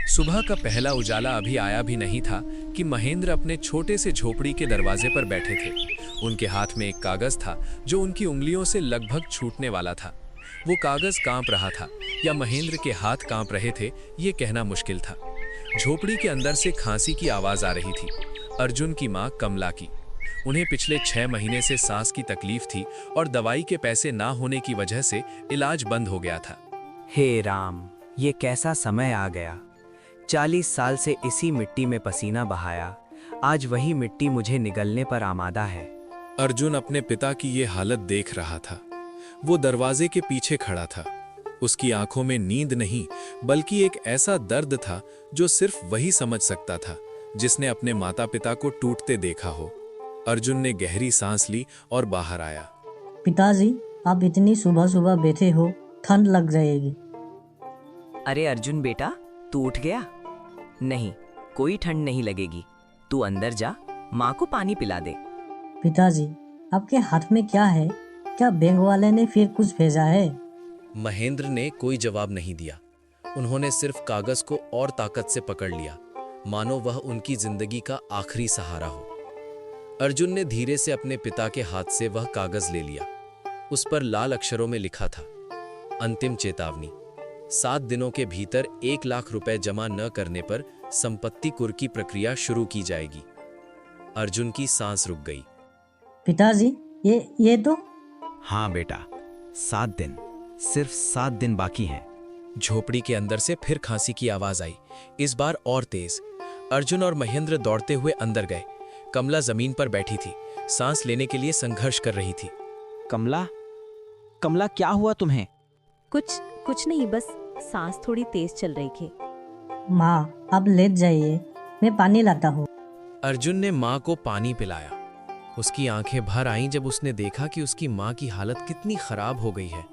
सुबह का पहला उजाला अभी आया भी नहीं था कि महेंद्र अपने छोटे से झोपड़ी के दरवाजे पर बैठे थे। उनके हाथ में एक कागज था जो उनकी उंगलियों से लगभग छूटने वाला था। वो कागज कांप रहा था या महेंद्र के हाथ कांप रहे थे, ये कहना मुश्किल था। झोपड़ी के अंदर से खांसी की आवाज आ रही थी, अर्जुन की माँ कमला की। उन्हें पिछले 6 महीने से सांस की तकलीफ थी और दवाई के पैसे ना होने की वजह से इलाज बंद हो गया था। हे राम, ये कैसा समय आ गया। 40 साल से इसी मिट्टी में पसीना बहाया, आज वही मिट्टी मुझे निगलने पर आमादा है। अर्जुन अपने पिता की ये हालत देख रहा था। वो दरवाजे के पीछे खड़ा था। उसकी आंखों में नींद नहीं बल्कि एक ऐसा दर्द था जो सिर्फ वही समझ सकता था जिसने अपने माता पिता को टूटते देखा हो। अर्जुन ने गहरी सांस ली और बाहर आया। पिताजी, आप इतनी सुबह सुबह बैठे हो, ठंड लग जाएगी। अरे अर्जुन बेटा, तू उठ गया? नहीं, कोई ठंड नहीं लगेगी। तू अंदर जा, माँ को पानी पिला दे। पिताजी, आपके हाथ में क्या है? क्या बैंक वाले ने फिर कुछ भेजा है? महेंद्र ने कोई जवाब नहीं दिया। उन्होंने सिर्फ कागज को और ताकत से पकड़ लिया, मानो वह उनकी जिंदगी का आखिरी सहारा हो। अर्जुन ने धीरे से अपने पिता के हाथ से वह कागज ले लिया। उस पर लाल अक्षरों में लिखा था, अंतिम चेतावनी, 7 दिनों के भीतर 1 लाख रुपए जमा न करने पर संपत्ति कुर्क की प्रक्रिया शुरू की जाएगी। अर्जुन की सांस रुक गई। पिताजी, ये तो। हाँ बेटा, 7 दिन, सिर्फ 7 दिन बाकी हैं। झोपड़ी के अंदर से फिर खांसी की आवाज आई, इस बार और तेज। अर्जुन और महेंद्र दौड़ते हुए अंदर गए। कमला जमीन पर बैठी थी, सांस लेने के लिए संघर्ष कर रही थी। कमला, क्या हुआ तुम्हें? कुछ नहीं, बस सांस थोड़ी तेज चल रही थी। माँ, आप लेट जाइए, मैं पानी लाता हूँ। अर्जुन ने माँ को पानी पिलाया। उसकी आंखें भर आईं जब उसने देखा कि उसकी माँ की हालत कितनी खराब हो गई है।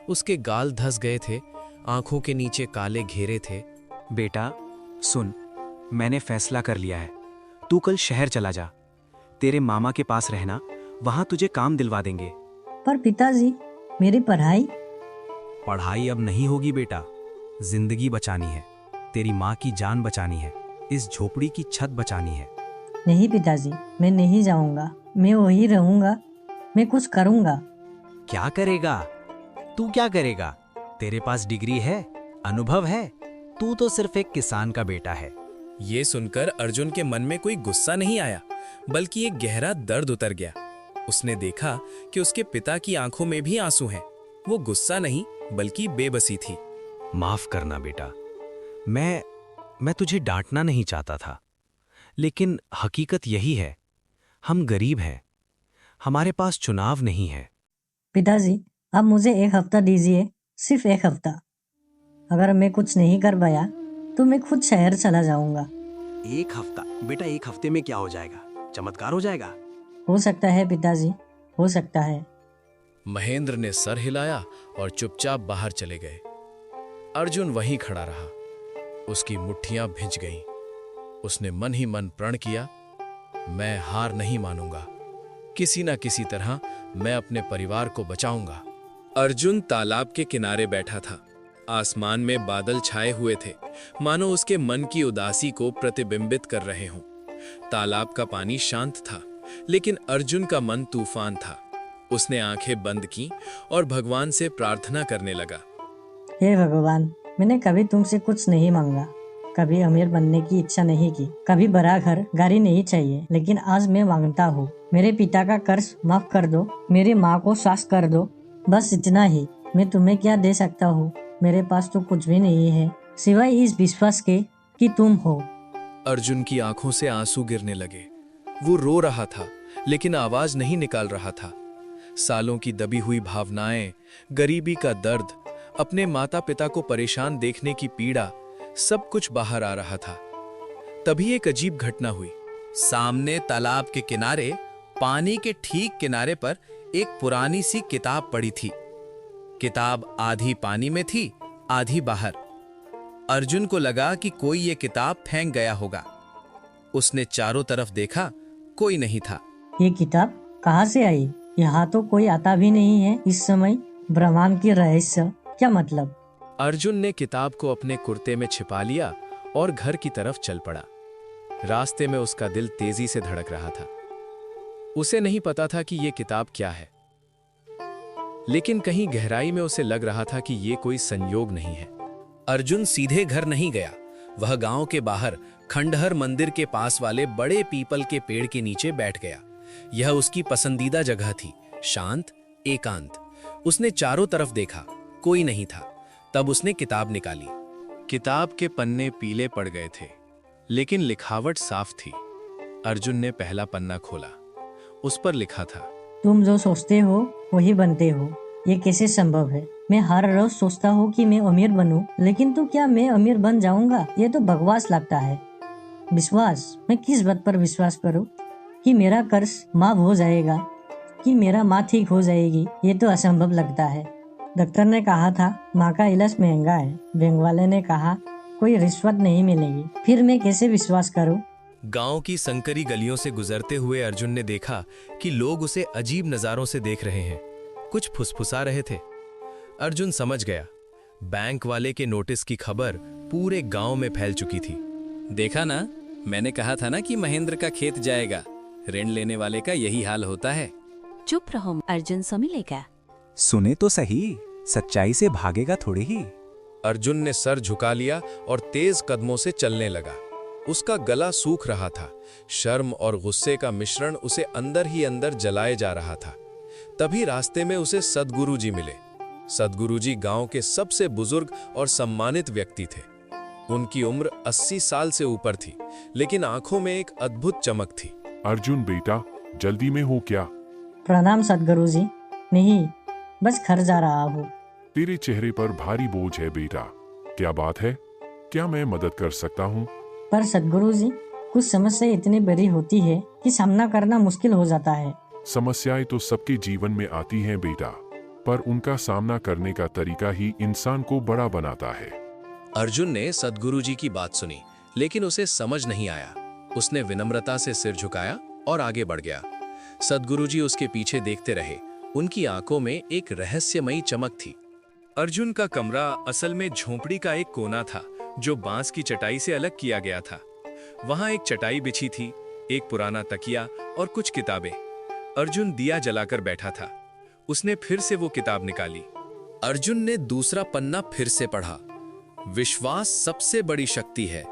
उसके गाल धंस गए थे, आंखों के नीचे काले घेरे थे। बेटा सुन, मैंने फैसला कर लिया है। तू कल शहर चला जा, तेरे मामा के पास रहना, वहां तुझे काम दिलवा देंगे। पर पिताजी, मेरी पढ़ाई अब नहीं होगी बेटा, जिंदगी बचानी है, तेरी माँ की जान बचानी है, इस झोपड़ी की छत बचानी है। नहीं पिताजी, मैं नहीं जाऊंगा, मैं वही रहूंगा, मैं कुछ करूंगा। क्या करेगा? तू क्या करेगा? तेरे पास डिग्री है, अनुभव है, तू तो सिर्फ एक किसान का बेटा है। ये सुनकर अर्जुन के मन में कोई गुस्सा नहीं आया, बल्कि एक गहरा दर्द उतर गया। उसने देखा कि उसके पिता की आंखों में भी आंसू हैं। वो गुस्सा नहीं बल्कि बेबसी थी। माफ करना बेटा, मैं तुझे डांटना नहीं चाहता था, लेकिन हकीकत यही है, हम गरीब हैं, हमारे पास चुनाव नहीं है। पिताजी, आप मुझे 1 हफ्ता दीजिए, सिर्फ 1 हफ्ता। अगर मैं कुछ नहीं कर पाया तो मैं खुद शहर चला जाऊंगा। 1 हफ्ता? बेटा 1 हफ्ते में क्या हो जाएगा? चमत्कार हो जाएगा। हो सकता है पिताजी, हो सकता है। महेंद्र ने सर हिलाया और चुपचाप बाहर चले गए। अर्जुन वहीं खड़ा रहा। उसकी मुट्ठियां भिंच गईं। उसने मन ही मन प्रण किया, मैं हार नहीं मानूंगा, किसी ना किसी तरह मैं अपने परिवार को बचाऊंगा। अर्जुन तालाब के किनारे बैठा था। आसमान में बादल छाए हुए थे, मानो उसके मन की उदासी को प्रतिबिंबित कर रहे हों। तालाब का पानी शांत था, लेकिन अर्जुन का मन तूफान था। उसने आंखें बंद की और भगवान से प्रार्थना करने लगा। हे भगवान, मैंने कभी तुमसे कुछ नहीं मांगा, कभी अमीर बनने की इच्छा नहीं की, कभी बड़ा घर गाड़ी नहीं चाहिए, लेकिन आज मैं मांगता हूँ, मेरे पिता का कर्ज माफ कर दो, मेरी माँ को स्वस्थ कर दो, बस इतना ही। मैं तुम्हें क्या दे सकता हूँ? मेरे पास तो कुछ भी नहीं है, सिवाय इस विश्वास के कि तुम हो। अर्जुन की आंखों से आंसू गिरने लगे। वो रो रहा था, लेकिन आवाज नहीं निकाल रहा था। सालों की दबी हुई भावनाएं, गरीबी का दर्द, अपने माता पिता को परेशान देखने की पीड़ा, सब कुछ बाहर आ रहा था। तभी एक अजीब घटना हुई। सामने तालाब के किनारे, पानी के ठीक किनारे पर एक पुरानी सी किताब पड़ी थी। किताब आधी पानी में थी, आधी बाहर। अर्जुन को लगा कि कोई ये किताब फेंक गया होगा। उसने चारों तरफ देखा, कोई नहीं था। ये किताब कहाँ से आई? यहाँ तो कोई आता भी नहीं है इस समय। ब्रह्मांड की रहस्य, क्या मतलब? अर्जुन ने किताब को अपने कुर्ते में छिपा लिया और घर की तरफ चल पड़ा। रास्ते में उसका दिल तेजी से धड़क रहा था। उसे नहीं पता था कि यह किताब क्या है, लेकिन कहीं गहराई में उसे लग रहा था कि यह कोई संयोग नहीं है। अर्जुन सीधे घर नहीं गया। वह गांव के बाहर खंडहर मंदिर के पास वाले बड़े पीपल के पेड़ के नीचे बैठ गया। यह उसकी पसंदीदा जगह थी, शांत, एकांत। उसने चारों तरफ देखा, कोई नहीं था। तब उसने किताब निकाली। किताब के पन्ने पीले पड़ गए थे, लेकिन लिखावट साफ थी। अर्जुन ने पहला पन्ना खोला। उस पर लिखा था, तुम जो सोचते हो वही बनते हो। ये कैसे संभव है? मैं हर रोज सोचता हूँ कि मैं अमीर बनूं, लेकिन तो क्या मैं अमीर बन जाऊंगा? ये तो बकवास लगता है। विश्वास, मैं किस बात पर विश्वास करूं? कि मेरा कर्ज माफ हो जाएगा, कि मेरा माँ ठीक हो जाएगी? ये तो असंभव लगता है। डॉक्टर ने कहा था माँ का इलाज महंगा है। बैंक वाले ने कहा कोई रिश्वत नहीं मिलेगी। फिर मैं कैसे विश्वास करूं? गांव की संकरी गलियों से गुजरते हुए अर्जुन ने देखा कि लोग उसे अजीब नजारों से देख रहे हैं। कुछ फुसफुसा रहे थे। अर्जुन समझ गया, बैंक वाले के नोटिस की खबर पूरे गांव में फैल चुकी थी। देखा ना, मैंने कहा था ना कि महेंद्र का खेत जाएगा। ऋण लेने वाले का यही हाल होता है। चुप रहो, अर्जुन संभलेगा। सुने तो सही, सच्चाई से भागेगा थोड़ी ही। अर्जुन ने सर झुका लिया और तेज कदमों से चलने लगा। उसका गला सूख रहा था। शर्म और गुस्से का मिश्रण उसे अंदर ही अंदर जलाए जा रहा था। तभी रास्ते में उसे सद्गुरुजी मिले। सद्गुरुजी गांव के सबसे बुजुर्ग और सम्मानित व्यक्ति थे। उनकी उम्र 80 साल से ऊपर थी, लेकिन आंखों में एक अद्भुत चमक थी। अर्जुन बेटा, जल्दी में हो क्या? प्रणाम सद्गुरुजी। नहीं, बस घर जा रहा हूँ। तेरे चेहरे पर भारी बोझ है बेटा। क्या बात है? क्या मैं मदद कर सकता हूँ? पर सद्गुरुजी, कुछ समस्या इतनी बड़ी होती है कि सामना करना मुश्किल हो जाता है। समस्याएं तो सबके जीवन में आती हैं बेटा, पर उनका सामना करने का तरीका ही इंसान को बड़ा बनाता है। अर्जुन ने सद्गुरुजी की बात सुनी, लेकिन उसे समझ नहीं आया। उसने विनम्रता से सिर झुकाया और आगे बढ़ गया। सद्गुरुजी उसके पीछे देखते रहे। उनकी आंखों में एक रहस्यमयी चमक थी। अर्जुन का कमरा असल में झोंपड़ी का एक कोना था, जो बांस की चटाई से अलग किया गया था। वहां एक चटाई बिछी थी, एक पुराना तकिया और कुछ किताबें। अर्जुन दिया जलाकर बैठा था। उसने फिर से वो किताब निकाली। अर्जुन ने दूसरा पन्ना फिर से पढ़ा। विश्वास सबसे बड़ी शक्ति है।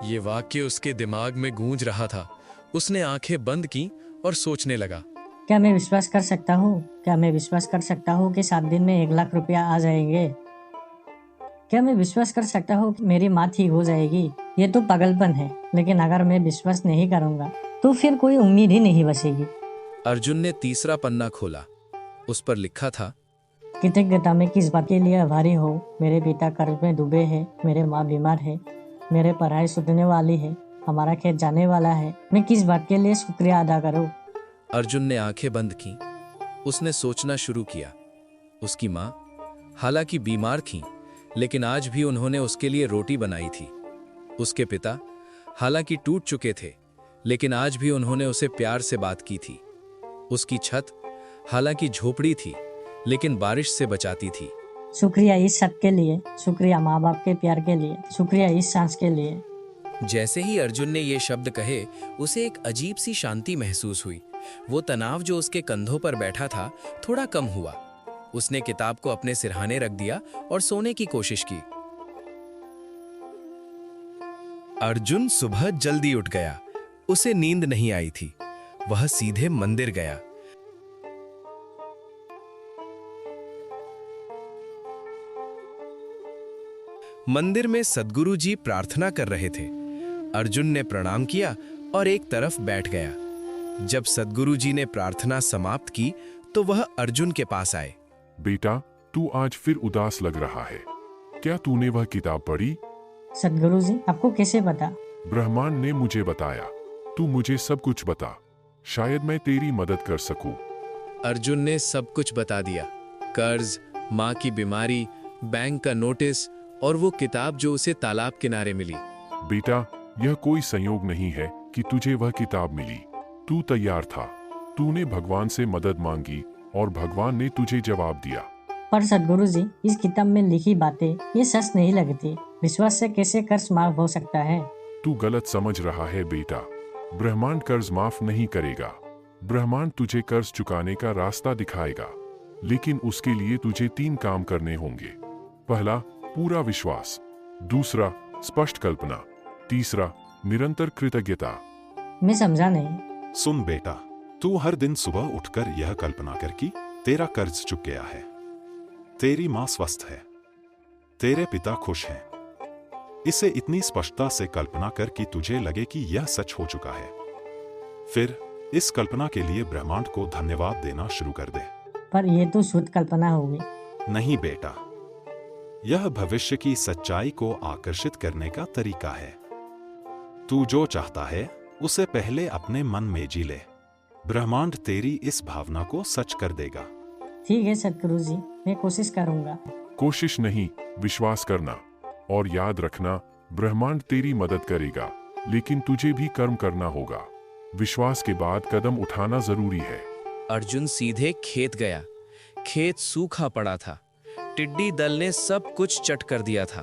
ये वाक्य उसके दिमाग में गूंज रहा था। उसने आंखें बंद की और सोचने लगा, क्या मैं विश्वास कर सकता हूँ? क्या मैं विश्वास कर सकता हूँ कि 7 दिन में 1 लाख रुपया आ जाएंगे? क्या मैं विश्वास कर सकता हूँ कि मेरी माँ ठीक हो जाएगी? ये तो पागलपन है। लेकिन अगर मैं विश्वास नहीं करूँगा तो फिर कोई उम्मीद ही नहीं बचेगी। अर्जुन ने तीसरा पन्ना खोला। उस पर लिखा था, कृतज्ञता में किस बात के लिए आभारी हो? मेरे पिता कर्ज में डूबे हैं, मेरे माँ बीमार है, मेरे पढ़ाई छूटने वाली है, हमारा खेत जाने वाला है। मैं किस बात के लिए शुक्रिया अदा करूं? अर्जुन ने आंखें बंद की। उसने सोचना शुरू किया। उसकी माँ हालांकि बीमार थीं, लेकिन आज भी उन्होंने उसके लिए रोटी बनाई थी। उसके पिता हालांकि टूट चुके थे, लेकिन आज भी उन्होंने उसे प्यार से बात की थी। उसकी छत हालांकि झोपड़ी थी, लेकिन बारिश से बचाती थी। शुक्रिया इस छत के लिए, शुक्रिया माँ बाप के प्यार के लिए, शुक्रिया इस सांस के लिए। जैसे ही अर्जुन ने ये शब्द कहे, उसे एक अजीब सी शांति महसूस हुई। वो तनाव जो उसके कंधों पर बैठा था, थोड़ा कम हुआ। उसने किताब को अपने सिरहाने रख दिया और सोने की कोशिश की। अर्जुन सुबह जल्दी उठ गया। उसे नींद नहीं आई थी। वह सीधे मंदिर गया। मंदिर में सद्गुरु जी प्रार्थना कर रहे थे। अर्जुन ने प्रणाम किया और एक तरफ बैठ गया। जब सद्गुरु जी ने प्रार्थना समाप्त की तो वह अर्जुन के पास आए। बेटा, तू आज फिर उदास लग रहा है। क्या तूने वह किताब पढ़ी? सद्गुरु जी, आपको कैसे पता? ब्रह्मांड ने मुझे बताया। तू मुझे सब कुछ बता, शायद मैं तेरी मदद कर सकूं। अर्जुन ने सब कुछ बता दिया। कर्ज, माँ की बीमारी, बैंक का नोटिस और वो किताब जो उसे तालाब किनारे मिली। बेटा, यह कोई संयोग नहीं है कि तुझे वह किताब मिली। तू तैयार था। तूने भगवान से मदद मांगी और भगवान ने तुझे जवाब दिया। पर सदगुरु जी, इस किताब में लिखी बातें ये सच नहीं लगती। विश्वास से कैसे कर्ज माफ हो सकता है? तू गलत समझ रहा है बेटा। ब्रह्मांड कर्ज माफ नहीं करेगा। ब्रह्मांड तुझे कर्ज चुकाने का रास्ता दिखाएगा, लेकिन उसके लिए तुझे 3 काम करने होंगे। पहला, पूरा विश्वास। दूसरा, स्पष्ट कल्पना। तीसरा, निरंतर कृतज्ञता। मैं समझा नहीं। सुन बेटा, तू हर दिन सुबह उठकर यह कल्पना कर कि तेरा कर्ज चुक गया है, तेरी मां स्वस्थ है, तेरे पिता खुश हैं। इसे इतनी स्पष्टता से कल्पना कर कि तुझे लगे कि यह सच हो चुका है। फिर इस कल्पना के लिए ब्रह्मांड को धन्यवाद देना शुरू कर दे। पर ये तो शुद्ध कल्पना होगी। नहीं बेटा, यह भविष्य की सच्चाई को आकर्षित करने का तरीका है। तू जो चाहता है उसे पहले अपने मन में जी ले। ब्रह्मांड तेरी इस भावना को सच कर देगा। ठीक है सदगुरु जी, मैं कोशिश करूंगा। कोशिश नहीं, विश्वास करना। और याद रखना, ब्रह्मांड तेरी मदद करेगा, लेकिन तुझे भी कर्म करना होगा। विश्वास के बाद कदम उठाना जरूरी है। अर्जुन सीधे खेत गया। खेत सूखा पड़ा था। टिड्डी दल ने सब कुछ चट कर दिया था।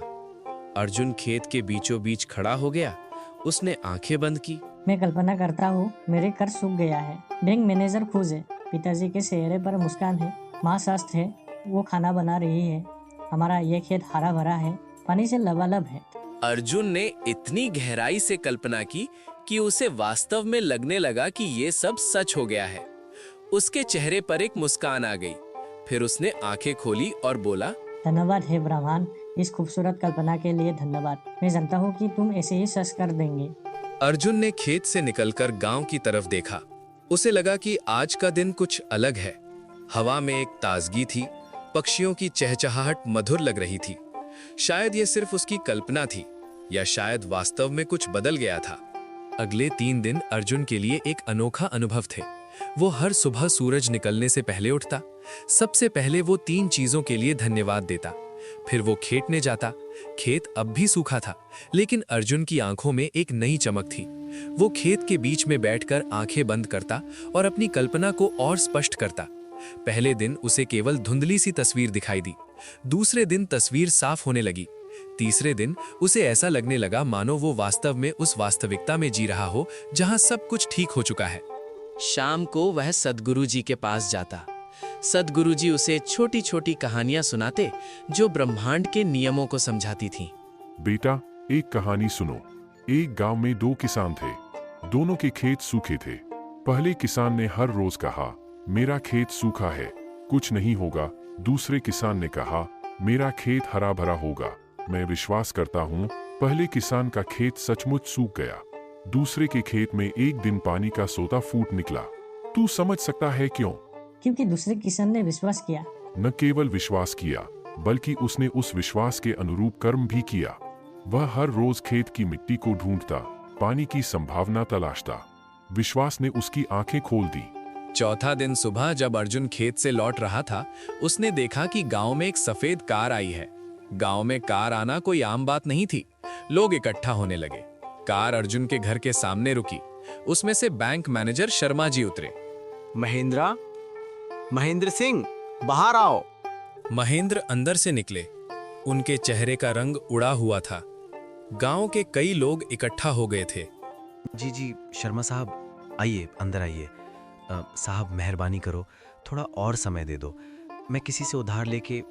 अर्जुन खेत के बीचों बीच खड़ा हो गया। उसने आंखें बंद की। मैं कल्पना करता हूँ मेरे कर्ज सूख गया है। बैंक मैनेजर खुश है, पिताजी के चेहरे पर मुस्कान है, माँ स्वस्थ है, वो खाना बना रही है, हमारा ये खेत हरा भरा है, पानी से लबालब है। अर्जुन ने इतनी गहराई से कल्पना की कि उसे वास्तव में लगने लगा कि ये सब सच हो गया है। उसके चेहरे पर एक मुस्कान आ गई। फिर उसने आंखें खोली और बोला, धन्यवाद हे ब्रह्मांड, इस खूबसूरत कल्पना के लिए धन्यवाद। मैं जानता हूँ कि तुम ऐसे ही सच कर देंगे। अर्जुन ने खेत से निकलकर गांव की तरफ देखा। उसे लगा कि आज का दिन कुछ अलग है। हवा में एक ताजगी थी, पक्षियों की चहचहाहट मधुर लग रही थी। शायद ये सिर्फ उसकी कल्पना थी, या शायद वास्तव में कुछ बदल गया था। अगले 3 दिन अर्जुन के लिए एक अनोखा अनुभव थे। वो हर सुबह सूरज निकलने से पहले उठता। सबसे पहले वो 3 चीजों के लिए धन्यवाद देता। फिर वो खेतने जाता। खेत अब भी सूखा था, लेकिन अर्जुन की आंखों में एक नई चमक थी। वो खेत के बीच में बैठकर आंखें बंद करता और अपनी कल्पना को और स्पष्ट करता। पहले दिन उसे केवल धुंधली सी तस्वीर दिखाई दी। दूसरे दिन तस्वीर साफ होने लगी। तीसरे दिन उसे ऐसा लगने लगा मानो वो वास्तव में उस वास्तविकता में जी रहा हो जहां सब कुछ ठीक हो चुका है। शाम को वह सदगुरु जी के पास जाता। सदगुरु जी उसे छोटी छोटी कहानियां सुनाते जो ब्रह्मांड के नियमों को समझाती थीं। बेटा, एक कहानी सुनो। एक गांव में 2 किसान थे। दोनों के खेत सूखे थे। पहले किसान ने हर रोज कहा, मेरा खेत सूखा है, कुछ नहीं होगा। दूसरे किसान ने कहा, मेरा खेत हरा भरा होगा, मैं विश्वास करता हूँ। पहले किसान का खेत सचमुच सूख गया। दूसरे के खेत में एक दिन पानी का सोता फूट निकला। तू समझ सकता है क्यों? क्योंकि दूसरे किसान ने विश्वास किया। न केवल विश्वास किया, बल्कि उसने उस विश्वास के अनुरूप कर्म भी किया। वह हर रोज खेत की मिट्टी को ढूंढता, पानी की संभावना तलाशता। विश्वास ने उसकी आंखें खोल दी। चौथा दिन सुबह जब अर्जुन खेत से लौट रहा था, उसने देखा कि गांव में एक सफेद कार आई है। गांव में कार आना कोई आम बात नहीं थी। लोग इकट्ठा होने लगे। कार अर्जुन के घर के सामने रुकी। उसमें से बैंक मैनेजर शर्मा जी उतरे। महेंद्र सिंह, बाहर आओ। महेंद्र अंदर से निकले। उनके चेहरे का रंग उड़ा हुआ था। गांव के कई लोग इकट्ठा हो गए थे। जी शर्मा साहब, आइए अंदर आइए। साहब मेहरबानी करो, थोड़ा और समय दे दो। मैं किसी से उधार लेके।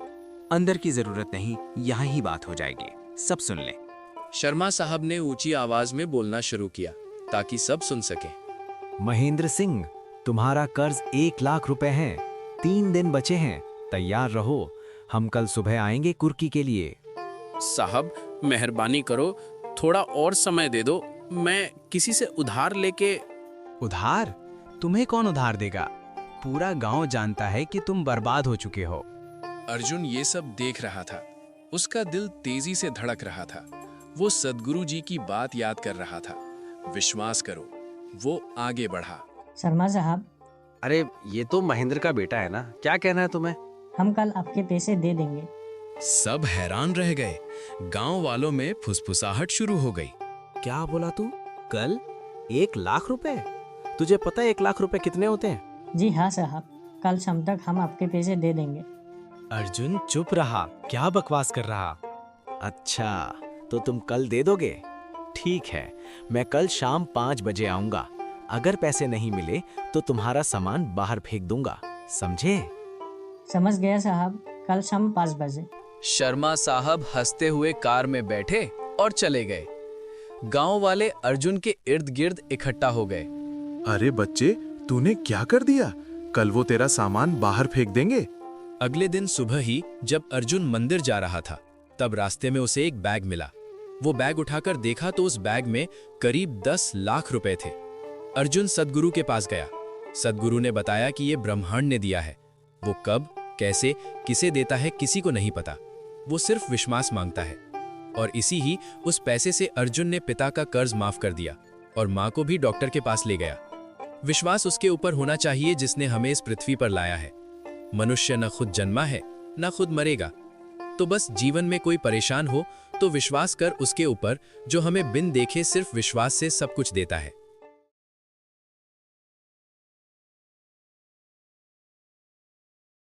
अंदर की जरूरत नहीं, यहाँ ही बात हो जाएगी, सब सुन ले। शर्मा साहब ने ऊंची आवाज में बोलना शुरू किया ताकि सब सुन सके। महेंद्र सिंह, तुम्हारा कर्ज 1 लाख रुपए है। 3 दिन बचे हैं, तैयार रहो। हम कल सुबह आएंगे कुर्की के लिए। साहब मेहरबानी करो, थोड़ा और समय दे दो। मैं किसी से उधार लेके। उधार? तुम्हें कौन उधार देगा? पूरा गांव जानता है कि तुम बर्बाद हो चुके हो। अर्जुन ये सब देख रहा था। उसका दिल तेजी से धड़क रहा था। वो सदगुरु जी की बात याद कर रहा था। विश्वास करो। वो आगे बढ़ा। शर्मा साहब, अरे ये तो महेंद्र का बेटा है ना, क्या कहना है तुम्हें? हम कल आपके पैसे दे देंगे। सब हैरान रह गए। गांव वालों में फुसफुसाहट शुरू हो गई। क्या बोला तू? कल 1 लाख रुपए? तुझे पता है 1 लाख रुपए कितने होते हैं? जी हाँ साहब, कल शाम तक हम आपके पैसे दे देंगे। अर्जुन चुप रहा, क्या बकवास कर रहा। अच्छा, तो तुम कल दे दोगे? ठीक है, मैं कल शाम 5 बजे आऊंगा। अगर पैसे नहीं मिले तो तुम्हारा सामान बाहर फेंक दूंगा, समझे? समझ गया साहब, कल शाम 5 बजे। शर्मा साहब हंसते हुए कार में बैठे और चले गए। गांव वाले अर्जुन के इर्द गिर्द इकट्ठा हो गए। अरे बच्चे, तूने क्या कर दिया? कल वो तेरा सामान बाहर फेंक देंगे। अगले दिन सुबह ही जब अर्जुन मंदिर जा रहा था, तब रास्ते में उसे एक बैग मिला। वो बैग उठाकर देखा तो उस बैग में करीब 10 लाख रुपए थे। अर्जुन सद्गुरु के पास गया। सद्गुरु ने बताया कि ये ब्रह्मांड ने दिया है। वो कब, कैसे, किसे देता है किसी को नहीं पता। वो सिर्फ विश्वास मांगता है। और इसी ही उस पैसे से अर्जुन ने पिता का कर्ज माफ कर दिया और माँ को भी डॉक्टर के पास ले गया। विश्वास उसके ऊपर होना चाहिए जिसने हमें इस पृथ्वी पर लाया है। मनुष्य न खुद जन्मा है न खुद मरेगा। तो बस जीवन में कोई परेशान हो तो विश्वास कर उसके ऊपर, जो हमें बिन देखे सिर्फ विश्वास से सब कुछ देता है।